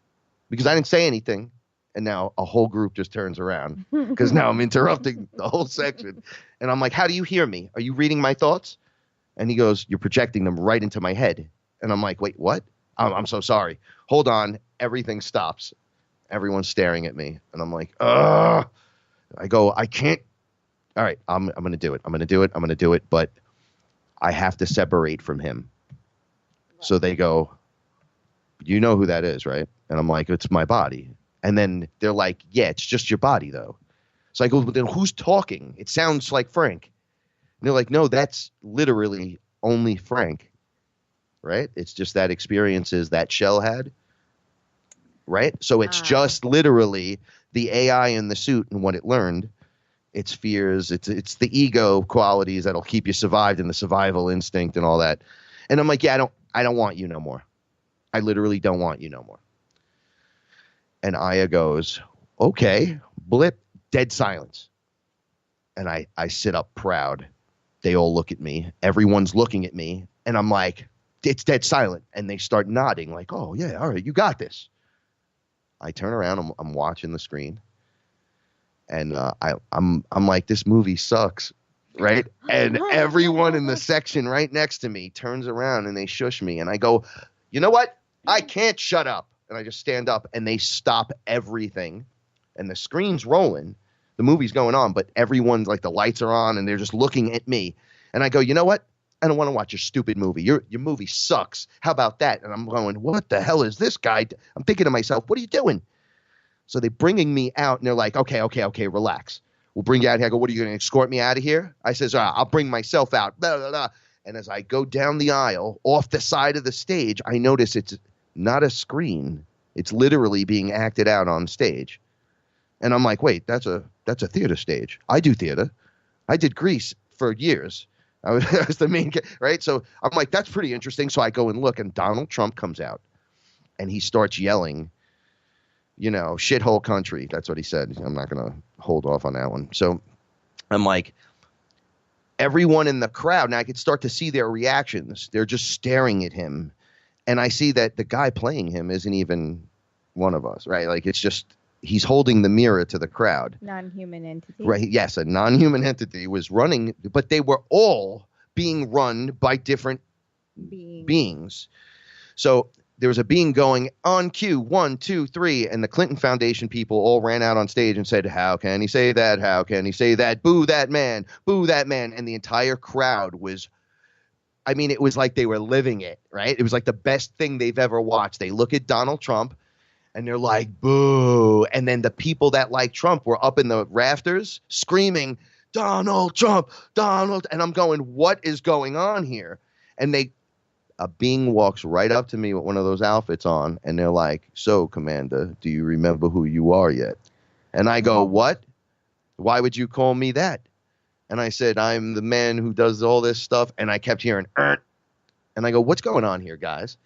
E: Because I didn't say anything. And now a whole group just turns around because now I'm interrupting the whole section. And I'm like, how do you hear me? Are you reading my thoughts? And he goes, you're projecting them right into my head. And I'm like, wait, what? I'm so sorry. Hold on. Everything stops. Everyone's staring at me. And I'm like, ugh. I go, I can't. All right, I'm going to do it. I'm going to do it. But I have to separate from him. So they go, you know who that is, right? And I'm like, it's my body. And then they're like, yeah, it's just your body, though. So I go, well, then who's talking? It sounds like Frank. And they're like, no, that's literally only Frank, right? It's just that experiences that shell had. right? So it's just literally the AI in the suit and what it learned. Its fears, it's the ego qualities that'll keep you survived and the survival instinct and all that. And I'm like, yeah, I don't want you no more. I literally don't want you no more. And Aya goes, okay, blip, dead silence. And I sit up proud. They all look at me. Everyone's looking at me. And I'm like, it's dead silent. And they start nodding like, oh, yeah, all right, you got this. I turn around. I'm watching the screen. And I'm like, this movie sucks, right? And everyone in the section right next to me turns around and they shush me. And I go, you know what? I can't shut up. And I just stand up and they stop everything. And the screen's rolling. The movie's going on, but everyone's like, the lights are on and they're just looking at me. And I go, you know what? I don't want to watch your stupid movie. Your movie sucks. How about that? And I'm going, what the hell is this guy? I'm thinking to myself, what are you doing? So they're bringing me out and they're like, okay, relax. We'll bring you out here. I go, what are you going to escort me out of here? I says, I'll bring myself out. Blah, blah, blah. And as I go down the aisle off the side of the stage, I notice it's not a screen. It's literally being acted out on stage. And I'm like, wait, that's a theater stage. I do theater. I did Grease for years. I was the main, right? So I'm like, that's pretty interesting. So I go and look, and Donald Trump comes out, and he starts yelling, you know, shithole country. That's what he said. I'm not going to hold off on that one. So I'm like, everyone in the crowd, now I could start to see their reactions. They're just staring at him. And I see that the guy playing him isn't even one of us, right? Like, it's just, he's holding the mirror to the crowd.
F: Non-human entity.
E: Right. Yes, a non-human entity was running, but they were all being run by different beings. So there was a being going on cue, 1, 2, 3, and the Clinton Foundation people all ran out on stage and said, how can he say that? How can he say that? Boo that man. Boo that man. And the entire crowd was, I mean, it was like they were living it, right? It was like the best thing they've ever watched. They look at Donald Trump and they're like, boo. And then the people that like Trump were up in the rafters screaming, Donald Trump, Donald. And I'm going, what is going on here? And a being walks right up to me with one of those outfits on. And they're like, so, Commander, do you remember who you are yet? And I go, what? Why would you call me that? And I said, I'm the man who does all this stuff. And I kept hearing, and I go, what's going on here, guys?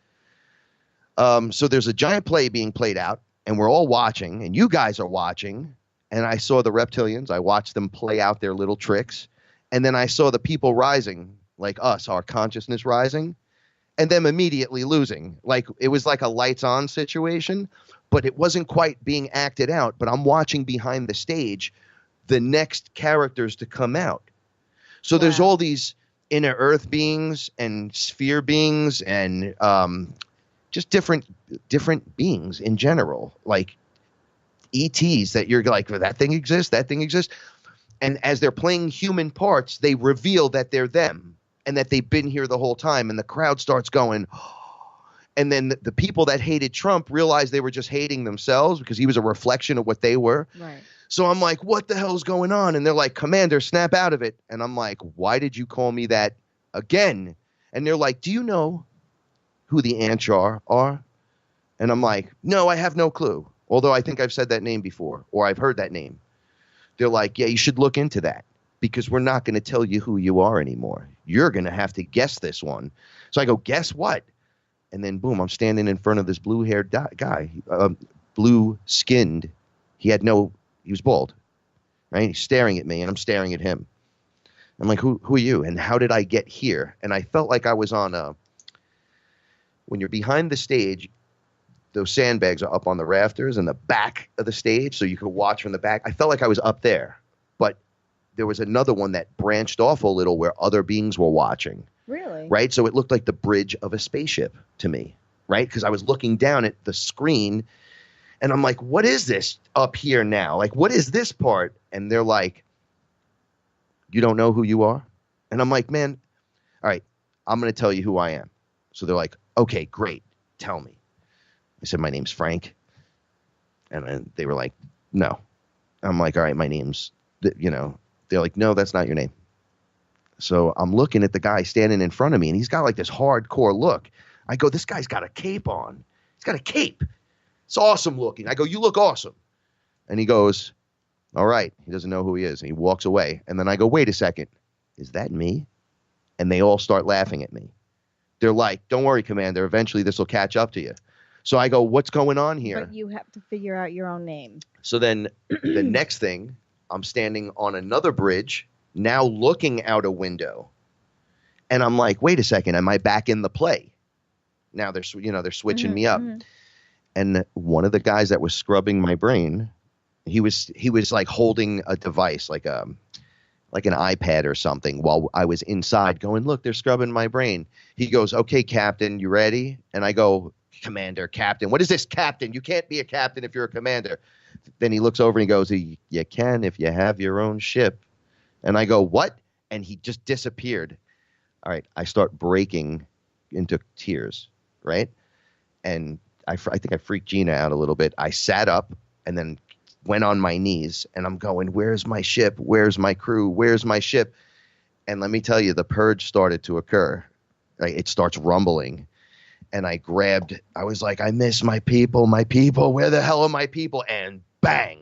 E: So there's a giant play being played out, and we're all watching, and you guys are watching. And I saw the reptilians. I watched them play out their little tricks. And then I saw the people rising, like us, our consciousness rising, and them immediately losing. Like, it was like a lights on situation, but it wasn't quite being acted out. But I'm watching behind the stage the next characters to come out. So there's all these inner earth beings and sphere beings and just different beings in general, like ETs that you're like, well, that thing exists. And as they're playing human parts, they reveal that they're them and that they've been here the whole time. And the crowd starts going, and then the people that hated Trump realized they were just hating themselves because he was a reflection of what they were. Right. So I'm like, what the hell's going on? And they're like, Commander, snap out of it. And I'm like, why did you call me that again? And they're like, do you know who the Anchar are? And I'm like, no, I have no clue. Although I think I've said that name before, or I've heard that name. They're like, yeah, you should look into that because we're not going to tell you who you are anymore. You're going to have to guess this one. So I go, guess what? And then boom, I'm standing in front of this blue-haired guy, blue-skinned. He was bald, right? He's staring at me, and I'm staring at him. I'm like, who are you? And how did I get here? And I felt like I was on when you're behind the stage, those sandbags are up on the rafters in the back of the stage, so you could watch from the back. I felt like I was up there, but there was another one that branched off a little where other beings were watching.
F: Really?
E: Right? So it looked like the bridge of a spaceship to me, right? Because I was looking down at the screen, and I'm like, what is this up here now? Like, what is this part? And they're like, you don't know who you are? And I'm like, man, all right, I'm going to tell you who I am. So they're like, okay, great. Tell me. I said, my name's Frank. And then they were like, no. I'm like, all right, my name's, they're like, no, that's not your name. So I'm looking at the guy standing in front of me, and he's got like this hardcore look. I go, this guy's got a cape on. He's got a cape. It's awesome looking. I go, you look awesome. And he goes, all right. He doesn't know who he is. And he walks away. And then I go, wait a second. Is that me? And they all start laughing at me. They're like, don't worry, Commander. Eventually this will catch up to you. So I go, what's going on here?
F: But you have to figure out your own name.
E: So then the next thing, I'm standing on another bridge, now looking out a window. And I'm like, wait a second. Am I back in the play? Now they're switching me up. And one of the guys that was scrubbing my brain, he was like holding a device, like an iPad or something, while I was inside going, look, they're scrubbing my brain. He goes, okay, Captain, you ready? And I go, Commander, Captain. What is this, Captain? You can't be a captain if you're a commander. Then he looks over and he goes, you can if you have your own ship. And I go, what? And he just disappeared. All right, I start breaking into tears, right? And I think I freaked Gina out a little bit. I sat up and then went on my knees, and I'm going, where's my ship? Where's my crew? Where's my ship? And let me tell you, the purge started to occur. Right? It starts rumbling. And I was like, I miss my people, where the hell are my people? And bang,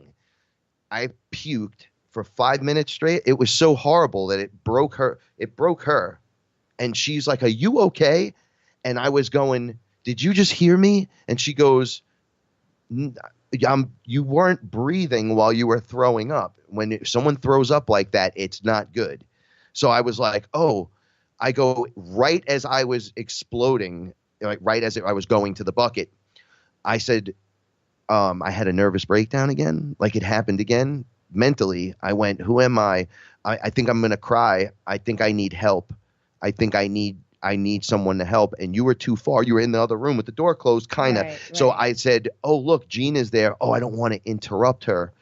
E: I puked for 5 minutes straight. It was so horrible that it broke her. And she's like, are you okay? And I was going, did you just hear me? And she goes, you weren't breathing while you were throwing up. When someone throws up like that, it's not good. So I was like, oh, I go right as I was exploding, like right as I was going to the bucket. I said, I had a nervous breakdown again. Like it happened again. Mentally, I went, who am I? I think I'm going to cry. I think I need help. I think I need someone to help. And you were too far. You were in the other room with the door closed, kind of. Right. So I said, oh, look, Gina's there. Oh, I don't want to interrupt her.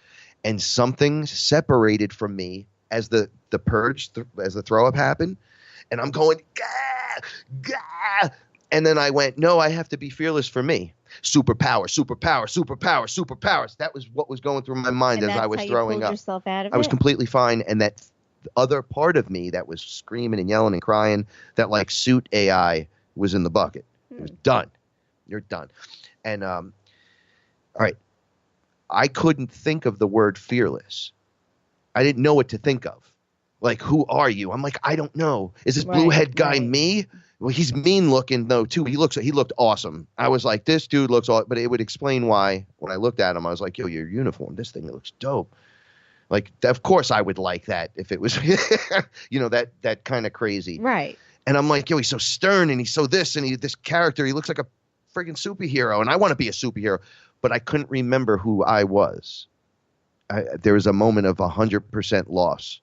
E: And something separated from me as the purge, as the throw up happened. And I'm going, gah, gah. And then I went, no, I have to be fearless for me. Superpower, superpower, superpower, superpowers. That was what was going through my mind as I was throwing up.
F: Yourself out of
E: I was completely fine. And that other part of me that was screaming and yelling and crying, that like suit AI was in the bucket. It was done. You're done. And all right, I couldn't think of the word fearless. I didn't know what to think of. Like, who are you? I'm like, I don't know. Is this blue head guy me? Well, he's mean looking though too. He looked awesome. I was like, this dude looks awesome. But it would explain why when I looked at him, I was like, yo, your uniform, this thing looks dope. Like, of course I would like that if it was, that kind of crazy.
F: Right.
E: And I'm like, yo, he's so stern and he's so this and this character, he looks like a friggin' superhero. And I want to be a superhero, but I couldn't remember who I was. There was a moment of 100% loss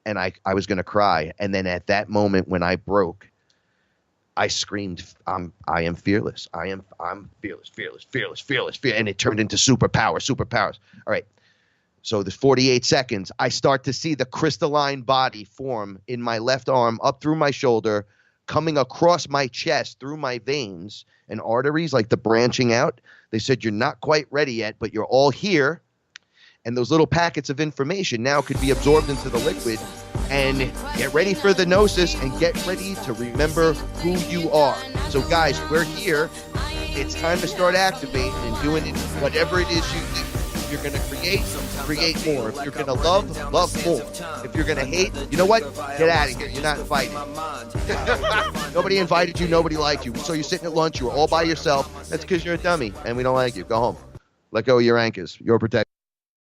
E: and I was going to cry. And then at that moment when I broke, I screamed, I am fearless. I'm fearless, fearless, fearless, fearless, fearless. And it turned into superpowers. All right. So there's 48 seconds. I start to see the crystalline body form in my left arm up through my shoulder, coming across my chest through my veins and arteries, like the branching out. They said, you're not quite ready yet, but you're all here. And those little packets of information now could be absorbed into the liquid. And get ready for the gnosis and get ready to remember who you are. So guys, we're here. It's time to start activating and doing it, whatever it is you do. If you're going to create more. If you're going to love more. If you're going to hate, you know what? Get out of here. You're not invited. Nobody invited you. Nobody liked you. So you're sitting at lunch. You were all by yourself. That's because you're a dummy and we don't like you. Go home. Let go of your anchors. Your protection.